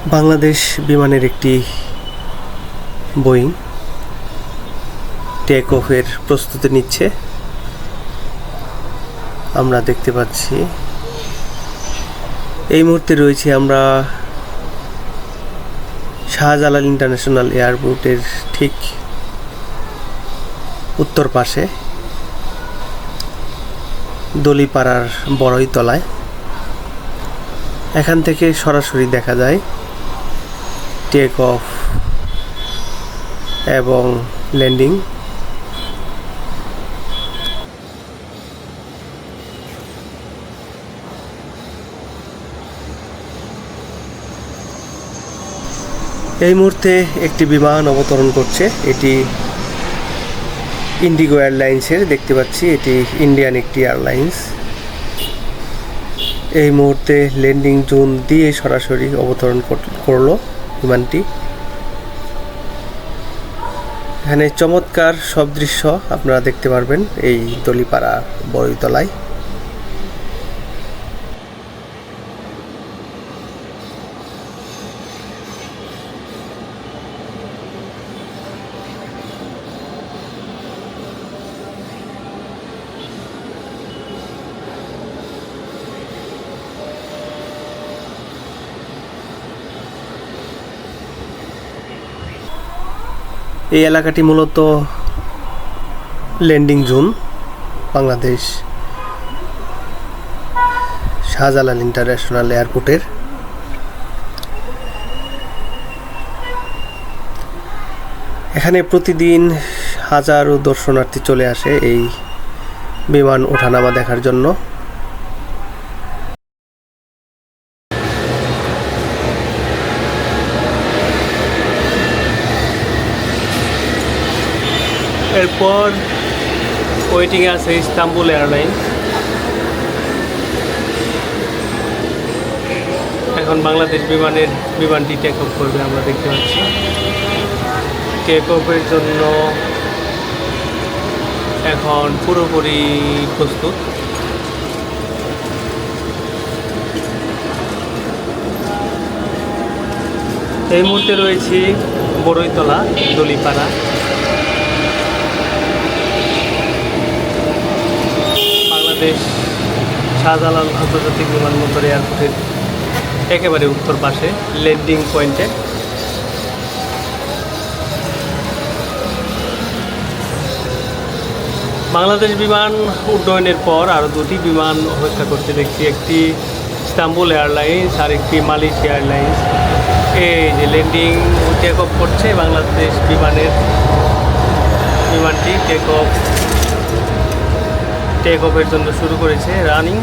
বাংলাদেশ বিমানের একটি Boeing take অফের প্রস্তুতি নিচ্ছে। আমরা দেখতে পাচ্ছি এই মুহূর্তে রয়েছি আমরা শাহজালাল ইন্টারন্যাশনাল এয়ারপোর্টের ঠিক উত্তর পাশে দলিপাড়ার বড়ইতলায়। এখান থেকে সরাসরি দেখা যায় টেক অফ এবং ল্যান্ডিং। এই মুহূর্তে একটি বিমান অবতরণ করছে। এটি ইন্ডিগো এয়ারলাইন্সের, দেখতে পাচ্ছি এটি ইন্ডিয়ান একটি এয়ারলাইন্স। এই মুহূর্তে ল্যান্ডিং জোন দিয়ে সরাসরি অবতরণ করলো বিমানটি। এখানে চমৎকার সব দৃশ্য আপনারা দেখতে পারবেন এই দলিপাড়া বড়ইতলায়। এই এলাকাটি মূলত landing zone Bangladesh Shahjalal international এয়ারপোর্টের। এখানে প্রতিদিন হাজারো দর্শনার্থী চলে আসে এই বিমান ওঠানামা দেখার জন্য। এরপর ওয়েটিংয়ে আছে ইস্তাম্বুল এয়ারলাইন্স। এখন বাংলাদেশ বিমানটি টেক অফ করবে, আমরা দেখতে পাচ্ছি। টেক অফের জন্য এখন পুরোপুরি প্রস্তুত। এই মুহূর্তে রয়েছি বড়ইতলা দলিপাড়া। বাংলাদেশ শাহজালাল আন্তর্জাতিক বিমানবন্দর এয়ারপোর্টের একেবারে উত্তর পাশে ল্যান্ডিং পয়েন্টে। বাংলাদেশ বিমান উড্ডয়নের পর আরও দুটি বিমান অপেক্ষা করতে দেখছি, একটি ইস্তাম্বুল এয়ারলাইন্স আর একটি মালয়েশিয়া এয়ারলাইন্স। এই যে ল্যান্ডিং টেক অফ করছে বাংলাদেশ বিমানটি টেক অফের জন্য শুরু করেছে রানিং।